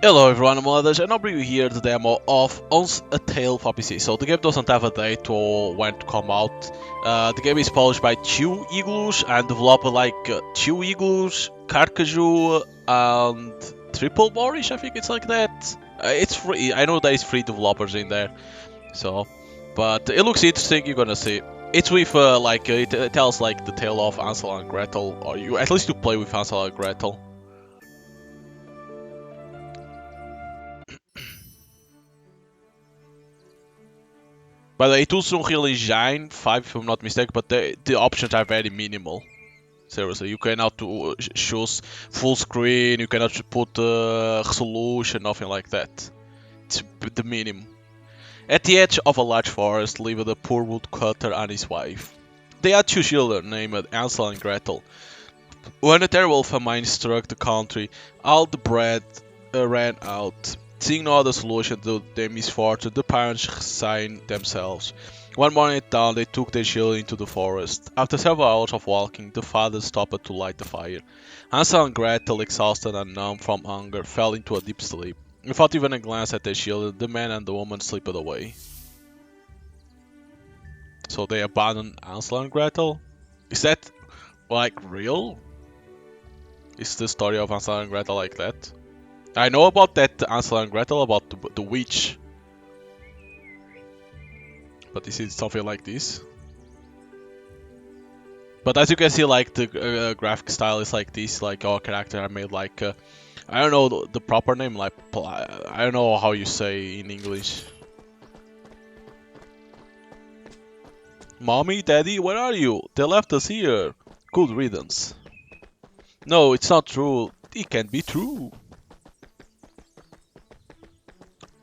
Hello everyone, I'm Mothers, and I'll bring you here the demo of Once a Tale for PC. So the game doesn't have a date or when to come out. The game is published by Two Igloos and developed like Two Igloos, Carcajou, and Triple Boris, I think it's like that. It's free, I know there is free developers in there, so... But it looks interesting, you're gonna see. It's with, it tells like the tale of Hansel and Gretel, or you at least you play with Hansel and Gretel. By the way, it also Unreal Engine 5, if I'm not mistaken, but the options are very minimal. Seriously, you cannot choose full screen, you cannot put resolution, nothing like that. It's the minimum. At the edge of a large forest lived a poor woodcutter and his wife. They had two children named Hansel and Gretel. When a terrible famine struck the country, all the bread ran out. Seeing no other solution to their misfortune, the parents resigned themselves. One morning at dawn, they took their children into the forest. After several hours of walking, the father stopped to light the fire. Hansel and Gretel, exhausted and numb from hunger, fell into a deep sleep. Without even a glance at their children, the man and the woman slipped away. So they abandoned Hansel and Gretel? Is that, like, real? Is the story of Hansel and Gretel like that? I know about that Hansel and Gretel, about the witch. But is it something like this? But as you can see, like, the graphic style is like this, like, our characters are made like, I don't know the proper name, like, I don't know how you say in English. Mommy, Daddy, where are you? They left us here. Good riddance. No, it's not true. It can't be true.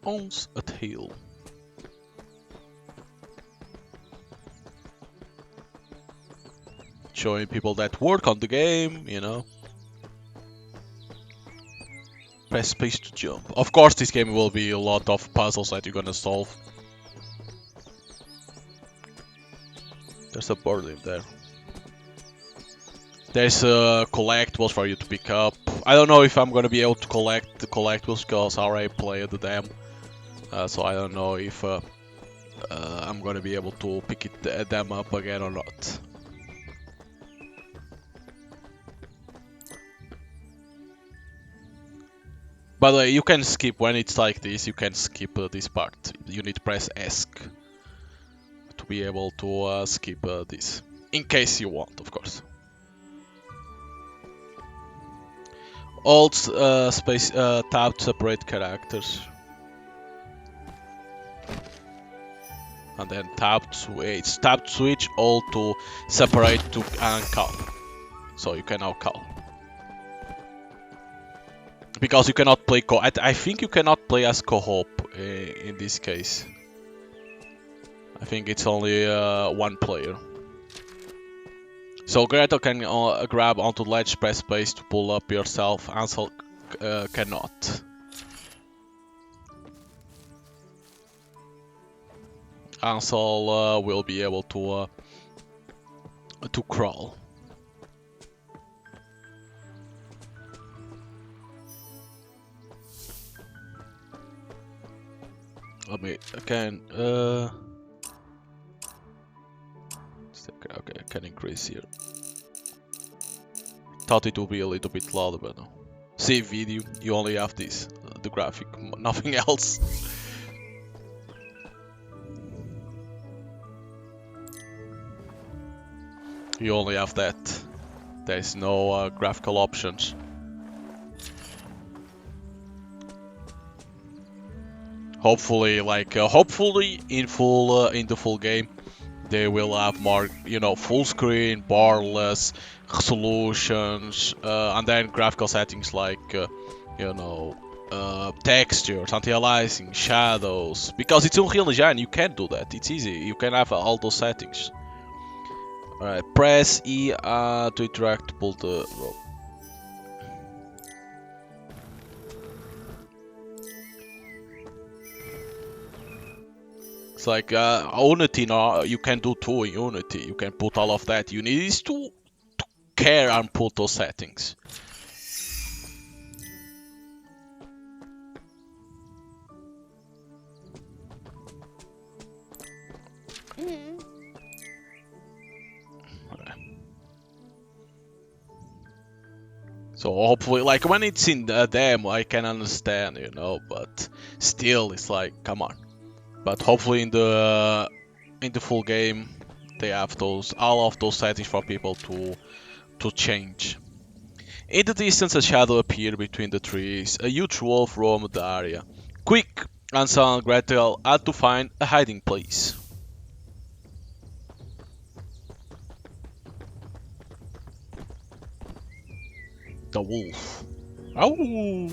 Owns a tale. Showing people that work on the game, you know. Press space to jump. Of course, this game will be a lot of puzzles that you're gonna solve. There's a bird in there. There's collectibles for you to pick up. I don't know if I'm gonna be able to collect the collectibles because I already played them. So I don't know if I'm gonna be able to pick them up again or not. By the way, you can skip when it's like this. You can skip this part. You need to press ESC to be able to skip this, in case you want, of course. Alt space tab to separate characters, and then tab to switch, alt to separate to and call. So you can now call. Because you cannot play I think you cannot play as co-op in this case. I think it's only one player. So Gretel can grab onto the ledge, press space to pull up yourself. Hansel cannot. Hansel will be able to crawl. Let me again. Okay, I can increase here. Thought it would be a little bit louder, but no. Save video. You only have this, the graphic, nothing else. You only have that. There's no graphical options. Hopefully, hopefully in the full game, they will have more, you know, full screen, borderless, resolutions, and then graphical settings like, you know, textures, anti-aliasing, shadows. Because it's Unreal Engine, you can do that. It's easy. You can have all those settings. Alright, press E to interact to pull the rope. It's like Unity now, you can do too in Unity. You can put all of that. You need is to care and put those settings. So hopefully, like when it's in the demo, I can understand, you know, but still, it's like, come on. But hopefully in the full game, they have those all of those settings for people to change. In the distance, a shadow appeared between the trees. A huge wolf roamed the area. Quick! Hansel and Gretel had to find a hiding place. The wolf. Oh!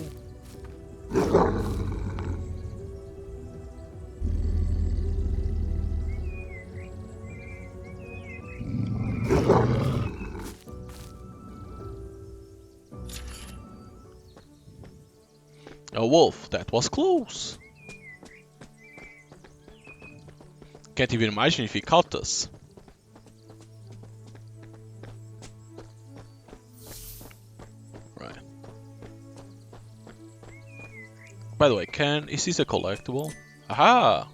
A wolf, that was close. Can't even imagine if he caught us. Right. By the way, is this a collectible? Aha!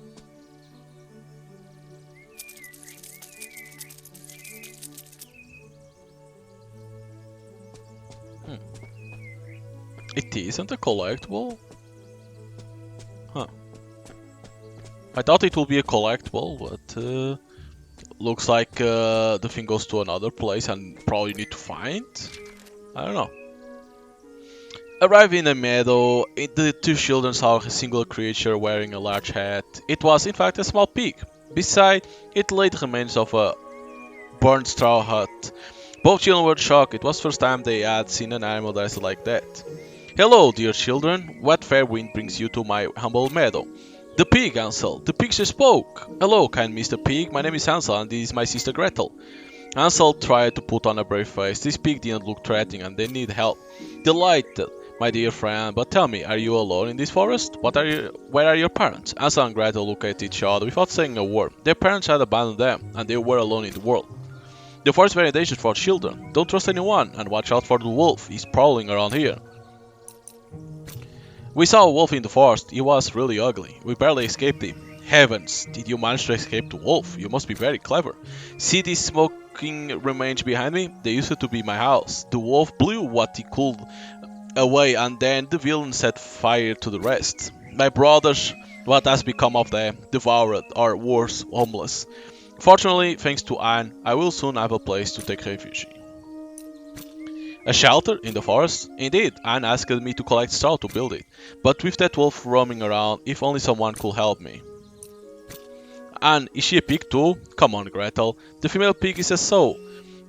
It isn't a collectible? Huh. I thought it would be a collectible, but looks like the thing goes to another place and probably need to find? I don't know. Arriving in a meadow, the two children saw a single creature wearing a large hat. It was in fact a small pig. Beside it lay the remains of a burned straw hut. Both children were shocked. It was the first time they had seen an animal dressed like that. Hello, dear children. What fair wind brings you to my humble meadow? The pig, Hansel. The pig just spoke. Hello, kind Mr. Pig. My name is Hansel and this is my sister Gretel. Hansel tried to put on a brave face. This pig didn't look threatening and they need help. Delighted, my dear friend, but tell me, are you alone in this forest? Where are your parents? Hansel and Gretel looked at each other without saying a word. Their parents had abandoned them, and they were alone in the world. The forest is very dangerous for children. Don't trust anyone, and watch out for the wolf. He's prowling around here. We saw a wolf in the forest. He was really ugly. We barely escaped him. Heavens, did you manage to escape the wolf? You must be very clever. See these smoking remains behind me? They used to be my house. The wolf blew what he could away and then the villain set fire to the rest. My brothers, what has become of them? Devoured or worse, homeless. Fortunately, thanks to Anne, I will soon have a place to take refuge. A shelter in the forest? Indeed, Anne asked me to collect straw to build it. But with that wolf roaming around, if only someone could help me. Anne, is she a pig too? Come on, Gretel. The female pig is a soul.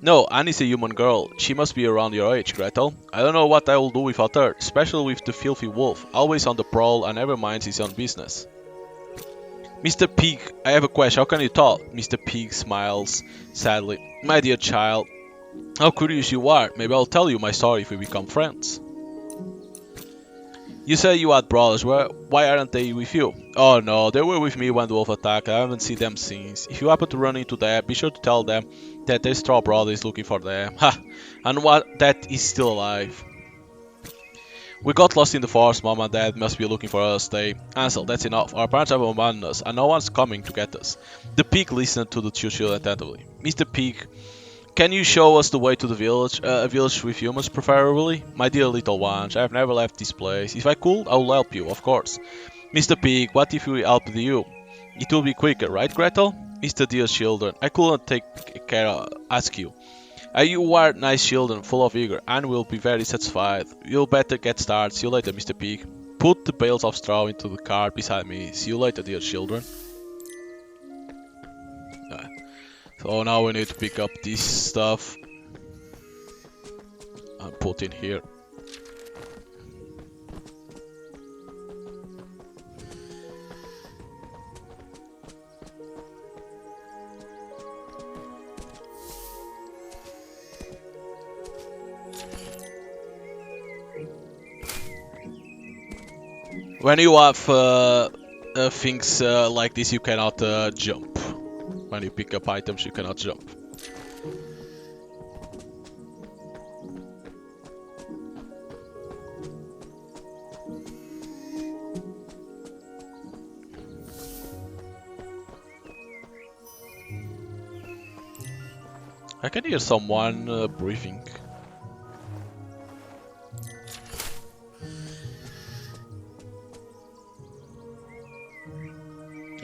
No, Anne is a human girl. She must be around your age, Gretel. I don't know what I will do without her, especially with the filthy wolf, always on the prowl and never minds his own business. Mr. Pig, I have a question. How can you talk? Mr. Pig smiles sadly. My dear child, how curious you are. Maybe I'll tell you my story if we become friends. You said you had brothers. Why aren't they with you? Oh no, they were with me when the wolf attacked. I haven't seen them since. If you happen to run into them, be sure to tell them that their straw brother is looking for them. Ha! And what? That is still alive. We got lost in the forest. Mom and Dad must be looking for us. Ansel, that's enough. Our parents have abandoned us, and no one's coming to get us. The pig listened to the two children attentively. Mr. Pig, can you show us the way to the village? A village with humans, preferably? My dear little ones, I have never left this place. If I could, I will help you, of course. Mr. Pig, what if we helped you? It will be quicker, right, Gretel? Mr. Dear children, I couldn't ask you. You are nice children, full of vigor, and will be very satisfied. You'll better get started. See you later, Mr. Pig. Put the bales of straw into the cart beside me. See you later, dear children. So now we need to pick up this stuff and put in here. When you have things like this, you cannot jump. When you pick up items, you cannot jump. I can hear someone breathing.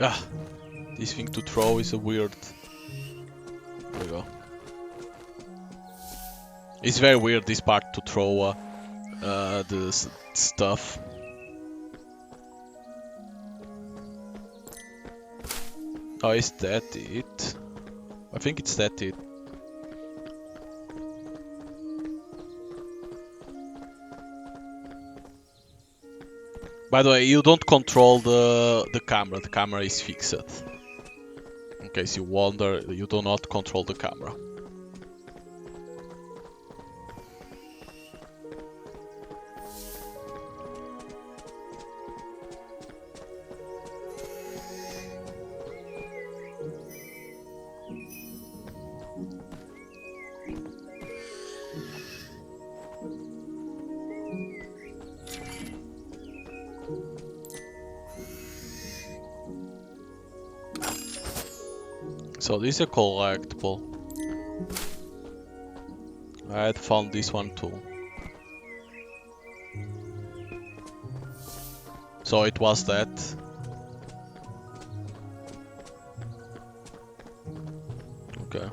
Ah, this thing to throw is a weird. There we go. It's very weird this part to throw the stuff. Oh, is that it? I think it's that it. By the way, you don't control the camera. The camera is fixed. In case you wonder, you do not control the camera. So this is a collectible. I had found this one too. So it was that. Okay.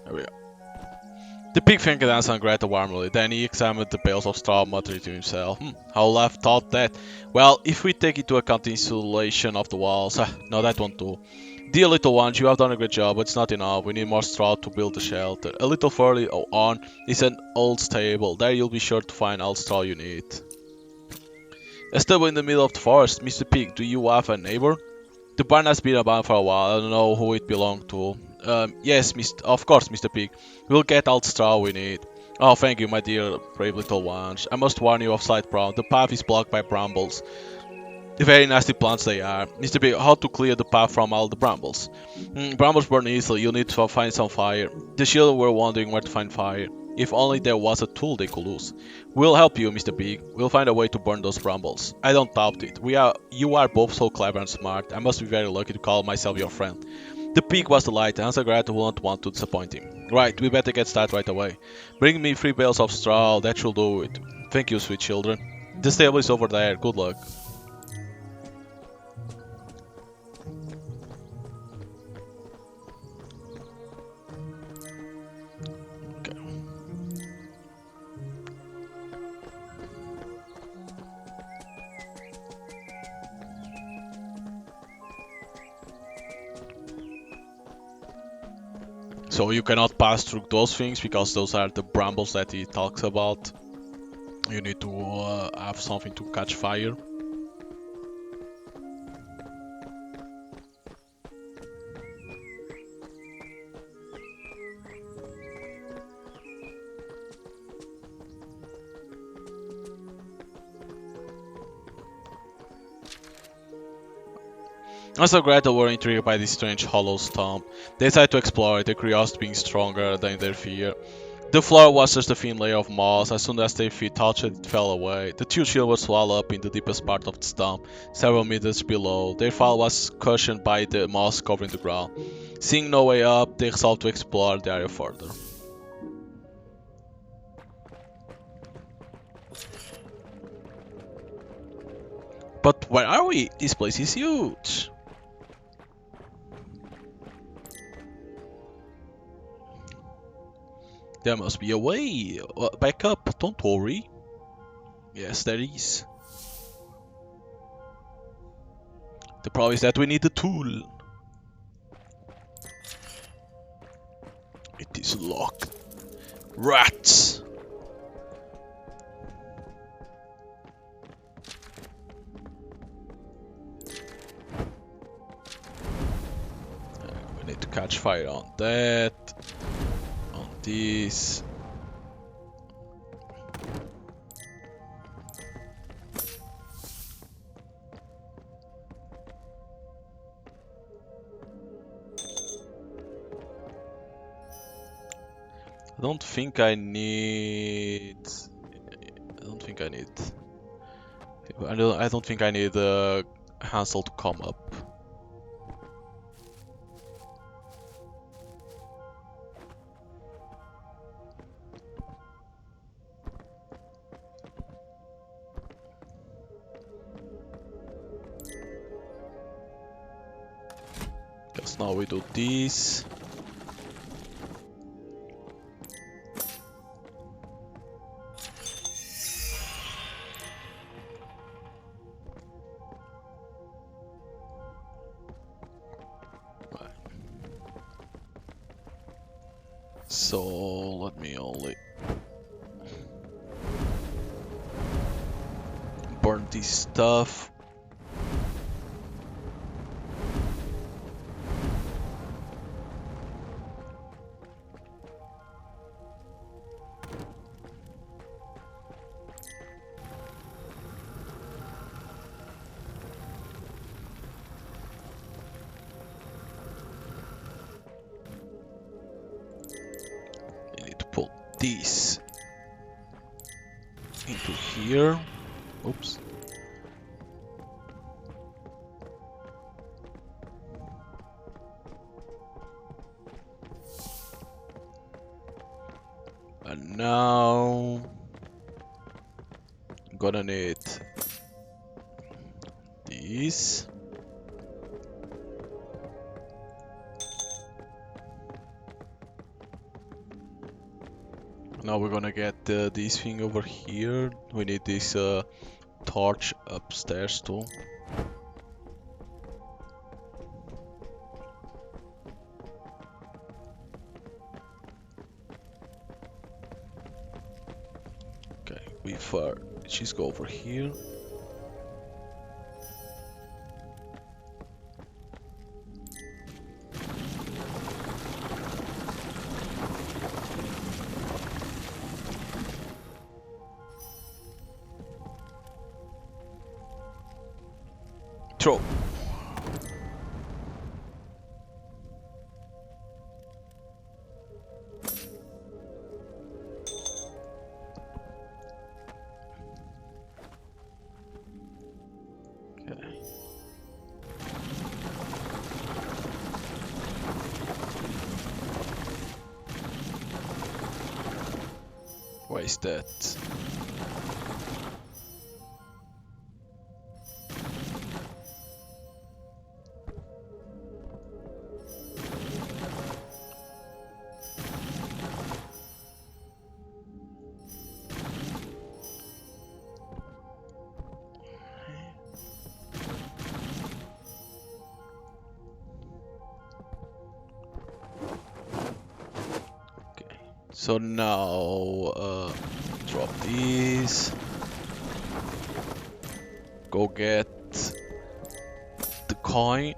There we go. The pig thanked Ansel and Gretel warmly. Then he examined the bales of straw, muttering to himself, how Olaf thought that. Well, if we take into account the insulation of the walls, no, that won't do. Dear little ones, you have done a great job, but it's not enough. We need more straw to build the shelter. A little further on is an old stable. There you'll be sure to find all the straw you need. A stable in the middle of the forest. Mr. Pig, do you have a neighbor? The barn has been abandoned for a while. I don't know who it belonged to. Yes, of course, Mr. Pig. We'll get all the straw we need. Oh, thank you, my dear brave little ones. I must warn you of slight problem. The path is blocked by brambles. Very nasty plants they are. Mr. Pig, how to clear the path from all the brambles? Brambles burn easily. You'll need to find some fire. The children were wondering where to find fire. If only there was a tool they could use. We'll help you, Mr. Pig. We'll find a way to burn those brambles. I don't doubt it. You are both so clever and smart. I must be very lucky to call myself your friend. The pig was delighted. Hansel and Gretel will not want to disappoint him. Right, we better get started right away. Bring me 3 bales of straw. That should do it. Thank you, sweet children. The stable is over there. Good luck. So you cannot pass through those things because those are the brambles that he talks about. You need to have something to catch fire. Hansel and Gretel were intrigued by this strange hollow stump. They decided to explore it, their curiosity being stronger than their fear. The floor was just a thin layer of moss. As soon as their feet touched it, it fell away. The 2 children were swallowed up in the deepest part of the stump, several meters below. Their fall was cushioned by the moss covering the ground. Seeing no way up, they resolved to explore the area further. But where are we? This place is huge. There must be a way. Back up, don't worry. Yes, there is. The problem is that we need the tool. It is locked. Rats! We need to catch fire on that. On this. I don't think I need don't think I need. I don't think I need Hansel to come up. Because now we do this. So let me only burn this stuff. I need to pull this into here. Oops. And now I'm gonna need this. Now we're gonna get this thing over here. We need this torch upstairs too. Okay, we just go over here. Throw. Okay. Why is that? So now, drop these. Go get the coin.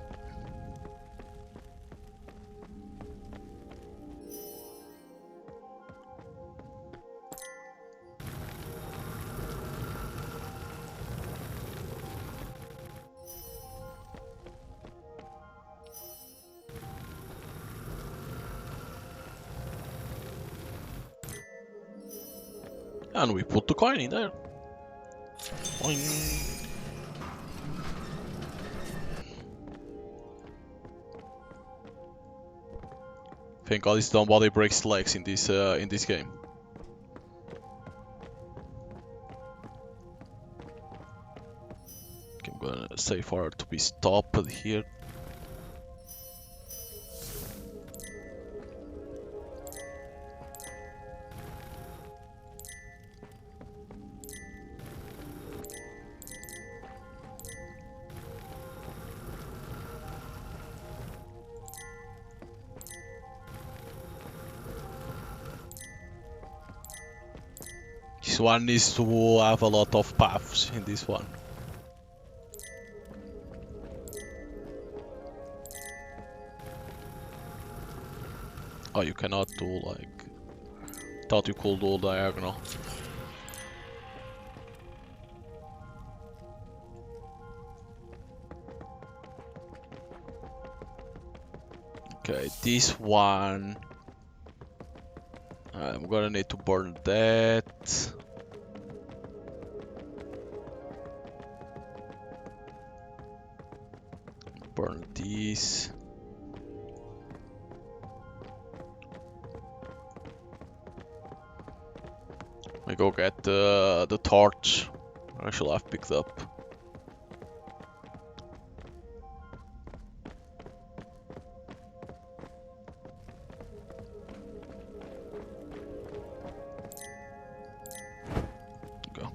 And we put the coin in there. Boing. Thank God this nobody breaks legs in this game. Okay, I'm gonna say for her to be stopped here. This one needs to have a lot of paths in this one. Oh, you cannot do like... Thought you could do diagonal. Okay, this one... I'm gonna need to burn that. these. We go get the torch. I shall have picked up. Go.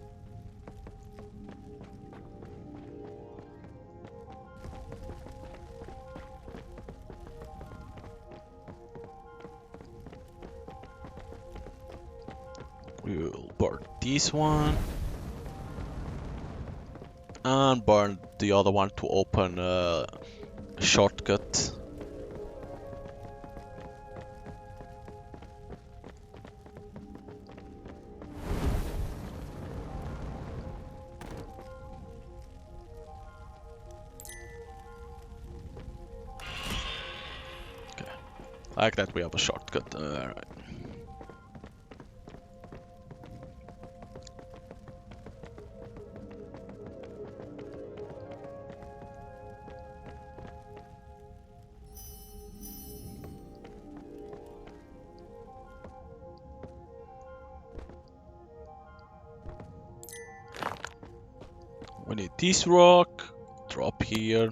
We will burn this one. And burn the other one to open a shortcut. Okay, like that we have a shortcut. Alright. We need this rock. Drop here.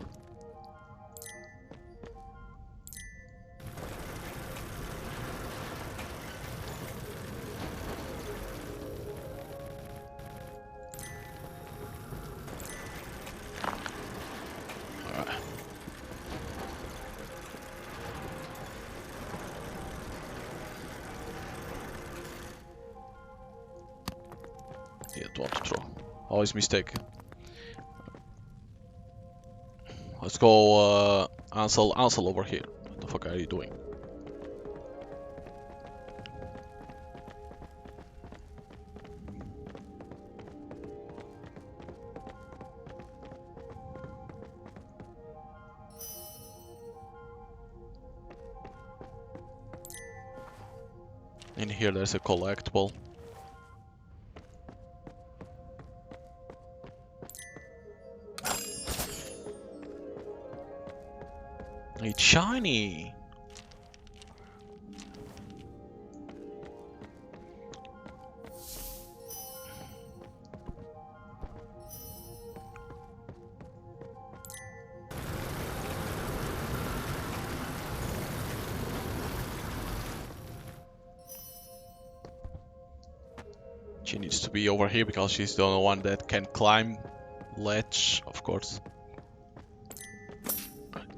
Alright. Yeah, what to throw. Always mistake. Let's go, Ansel over here. What the fuck are you doing? In here there's a collectible. It's shiny! She needs to be over here because she's the only one that can climb ledge, of course.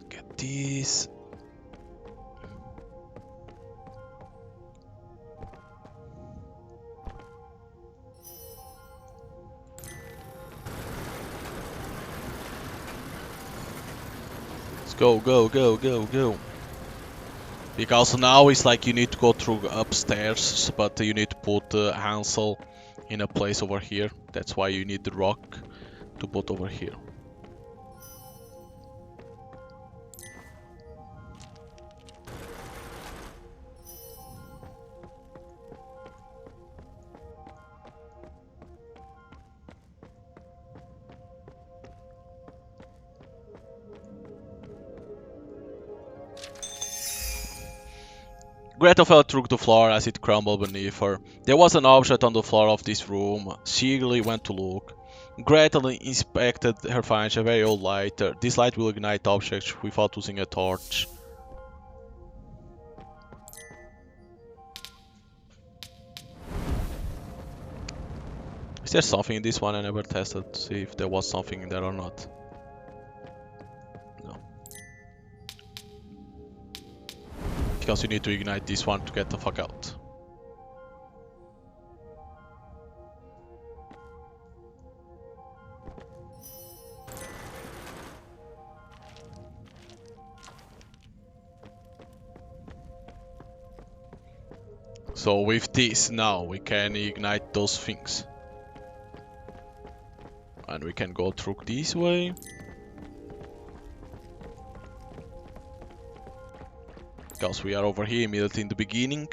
Get these. Let's go, go, go, go, go. Because now it's like you need to go through upstairs, but you need to put Hansel in a place over here. That's why you need the rock to put over here. Gretel fell through the floor as it crumbled beneath her. There was an object on the floor of this room. She eagerly went to look. Gretel inspected her finds a very old lighter. This light will ignite objects without using a torch. Is there something in this one? I never tested to see if there was something in there or not. No. Because you need to ignite this one to get the fuck out. So with this now we can ignite those things. And we can go through this way. Because we are over here immediately in the beginning.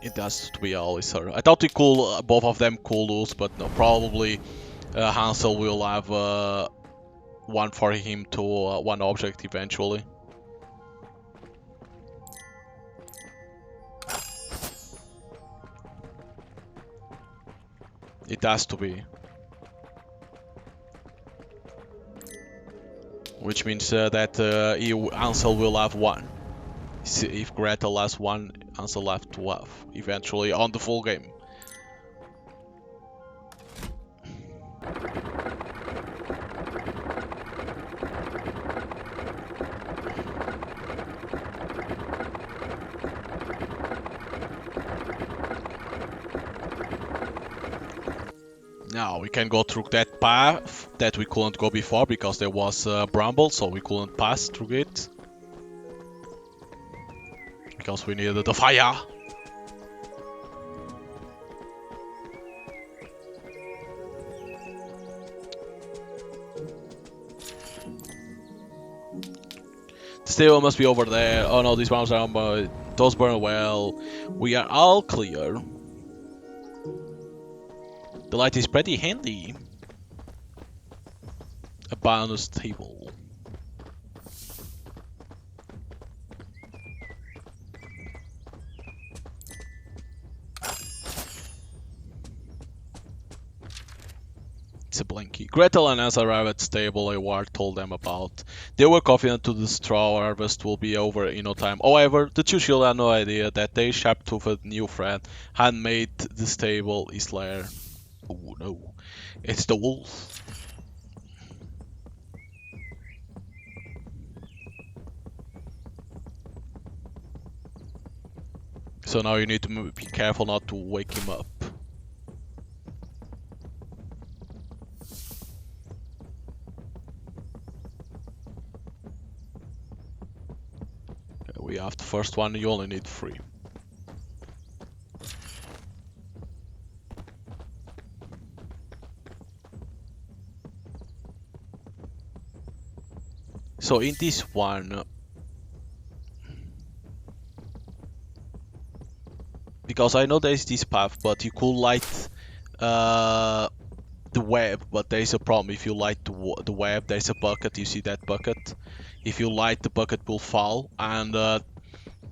It has to be always her. I thought we could, both of them could lose, but no, probably Hansel will have one for him to one object eventually. It has to be. Which means that Hansel will have one. If Gretel has one, Hansel have to have eventually on the full game. Now we can go through that path that we couldn't go before because there was bramble, so we couldn't pass through it. Because we needed the fire. The stable must be over there. Oh no, these bombs are those burn well. We are all clear. The light is pretty handy. A bonus table. It's a blankie. Gretel and Elsa arrive at stable Eivor told them about. They were confident to the straw harvest will be over in no time. However, the two children had no idea that their sharp-toothed new friend had made the stable his lair. Oh no, it's the wolf. So now you need to be careful not to wake him up. We have the first one, you only need 3. So in this one, because I know there's this path, but you could light the web, but there's a problem. If you light the web, there's a bucket, you see that bucket? If you light, the bucket will fall, and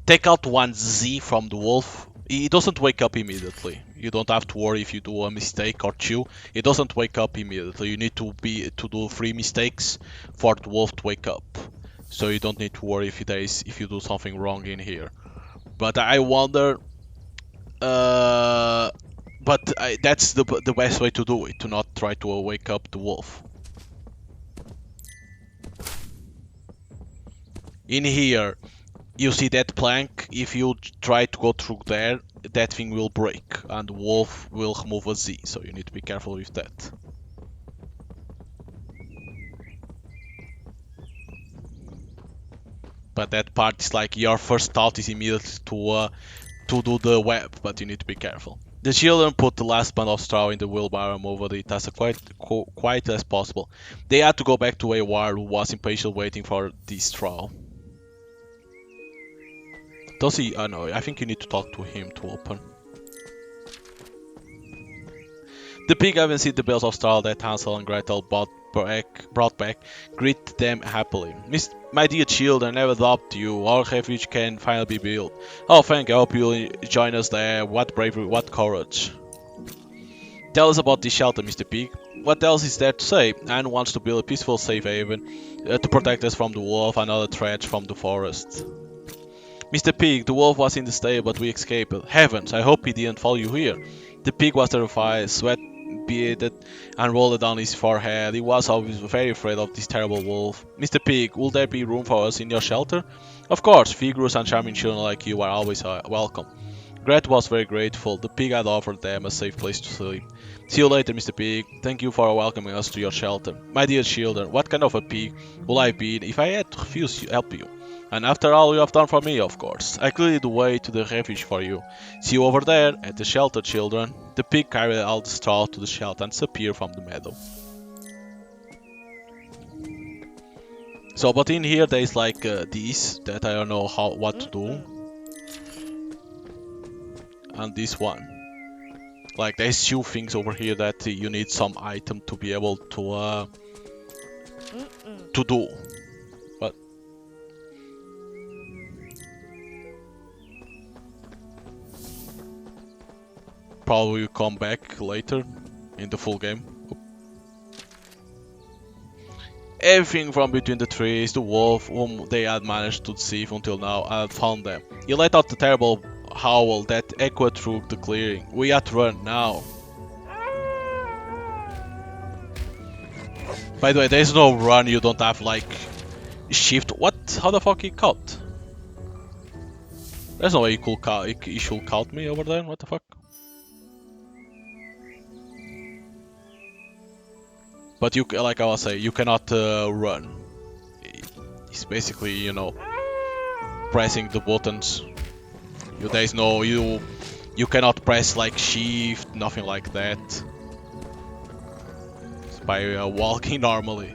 take out one Z from the wolf. He doesn't wake up immediately. You don't have to worry if you do a mistake or 2. It doesn't wake up immediately. You need to do 3 mistakes for the wolf to wake up. So you don't need to worry if you do something wrong in here. But I wonder. That's the best way to do it. To not try to wake up the wolf. In here, you see that plank. If you try to go through there, that thing will break and the wolf will remove a Z. So you need to be careful with that. But that part is like your first thought is immediately to do the web, but you need to be careful. The children put the last bundle of straw in the wheelbarrow and moved it as quietly as possible. They had to go back to Eivor, who was impatient waiting for the straw. Does he? No, I think you need to talk to him to open. The pig, having seen the bales of straw that Hansel and Gretel brought back, greet them happily. My dear children, never doubt you. Our refuge can finally be built. Oh, thank you. I hope you'll join us there. What bravery, what courage. Tell us about this shelter, Mr. Pig. What else is there to say? Anne wants to build a peaceful, safe haven to protect us from the wolf and other threats from the forest. Mr. Pig, the wolf was in the stable, but we escaped. Heavens, I hope he didn't follow you here. The pig was terrified, sweat beaded and rolled down his forehead. He was obviously very afraid of this terrible wolf. Mr. Pig, will there be room for us in your shelter? Of course, vigorous and charming children like you are always welcome. Gret was very grateful. The pig had offered them a safe place to sleep. See you later, Mr. Pig. Thank you for welcoming us to your shelter. My dear children, what kind of a pig would I be if I had refused to help you? And after all you have done for me, of course. I cleared the way to the refuge for you. See you over there, at the shelter, children. The pig carried all the straw to the shelter and disappeared from the meadow. So, but in here there is like these that I don't know what to do. and this one. Like there's two things over here that you need some item to be able to do. But probably will come back later in the full game. Everything from between the trees, the wolf whom they had managed to deceive until now, I had found them. He let out the terrible howl that echoed through the clearing. We had to run now. By the way, there's no run, you don't have like shift. What? How the fuck he caught? There's no way he should count me over there, what the fuck? But you, like I was saying, you cannot run. It's basically, you know, pressing the buttons. There's no, you cannot press like shift, nothing like that. It's by walking normally.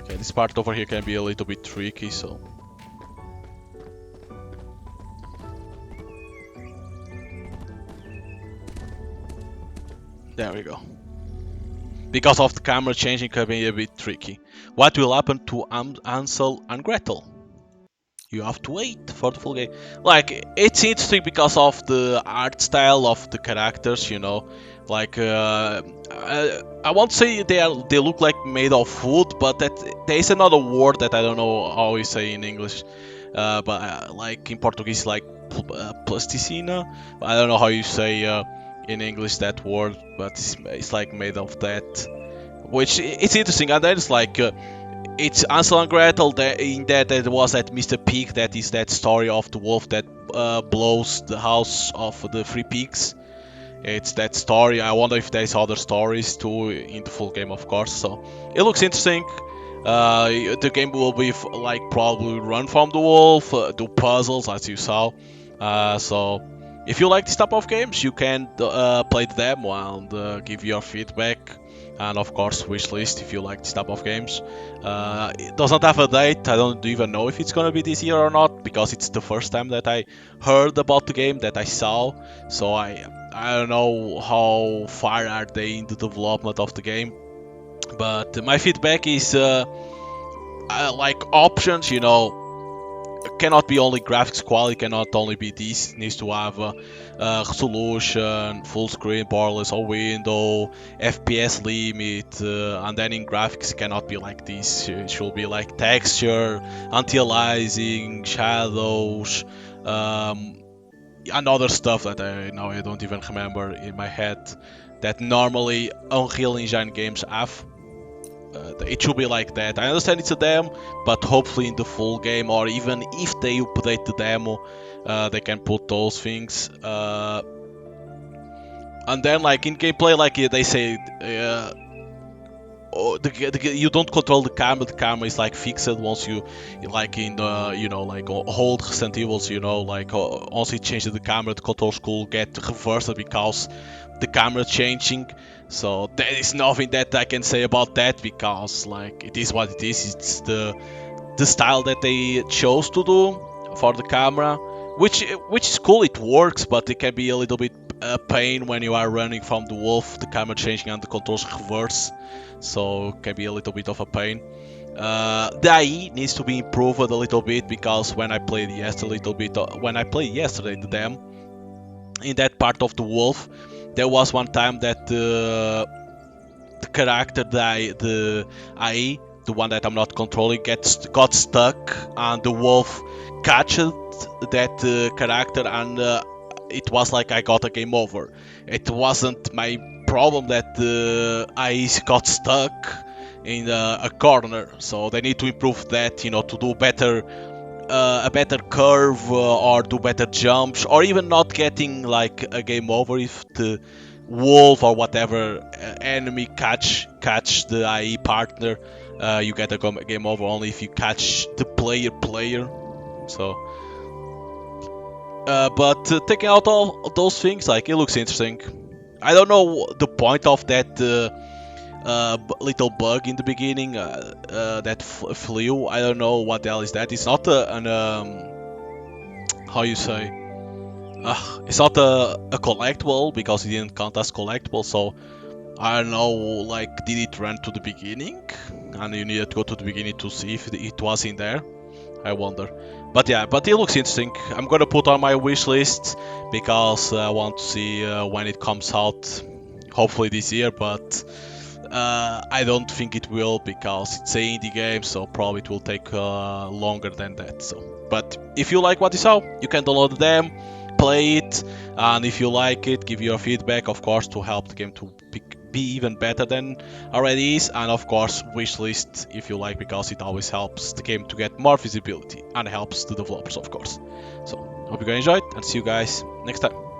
Okay, this part over here can be a little bit tricky, so. There we go. Because of the camera changing can be a bit tricky. What will happen to Hansel and Gretel? You have to wait for the full game. Like, it's interesting because of the art style of the characters, you know. Like, I won't say they look like made of wood, but there is another word that I don't know how you say in English. But like in Portuguese, like plasticina. I don't know how you say in English that word, but it's like made of that. Which it's interesting, and then it's like it's Hansel and Gretel. In that it was that Mr. Pig. That is that story of the wolf that blows the house of the three pigs. It's that story. I wonder if there's other stories too in the full game, of course. So it looks interesting. The game will be like probably run from the wolf, do puzzles as you saw. So if you like this type of games, you can play the demo and give your feedback. And of course, wishlist if you like this type of games. It doesn't have a date. I don't even know if it's gonna be this year or not because it's the first time that I heard about the game that I saw. So I don't know how far are they in the development of the game. But my feedback is like options, you know, cannot be only graphics quality, cannot only be this, needs to have resolution, full screen, borderless or window, FPS limit, and then in graphics cannot be like this. It should be like texture, anti-aliasing, shadows, and other stuff that I don't even remember in my head that normally Unreal Engine games have. It should be like that. I understand it's a demo, but hopefully in the full game, or even if they update the demo, they can put those things. And then, like in gameplay, like they say, you don't control the camera. The camera is like fixed once you, like in the, you know, like old Resident Evils, you know, like once you change the camera, the controls could get reversed because the camera changing. So there is nothing that I can say about that because like it is what it is. It's the style that they chose to do for the camera, which is cool. It works, but it can be a little bit pain when you are running from the wolf, the camera changing and the controls reverse. So it can be a little bit of a pain. The AI needs to be improved a little bit because when I played yesterday the demo in that part of the wolf, there was one time that the character, the AI, the one that I'm not controlling, got stuck, and the wolf catched that character, and it was like I got a game over. It wasn't my problem that the AI got stuck in a corner, so they need to improve that, you know, to do better. A better curve or do better jumps, or even not getting like a game over if the wolf or whatever enemy catch the IE partner. You get a game over only if you catch the player. So, but taking out all those things, like it looks interesting. I don't know the point of that little bug in the beginning that flew. I don't know what the hell is that. It's not an how you say. It's not a collectible because it didn't count as collectible. So I don't know. Like, did it run to the beginning, and you needed to go to the beginning to see if it was in there? I wonder. But yeah, but it looks interesting. I'm gonna put on my wish list because I want to see when it comes out. Hopefully this year, but I don't think it will because it's an indie game, so probably it will take longer than that. So, but if you like what you saw, you can download them, play it, and if you like it, give your feedback, of course, to help the game to be even better than already is, and of course, wishlist if you like because it always helps the game to get more visibility and helps the developers, of course. So, hope you guys enjoyed, and see you guys next time.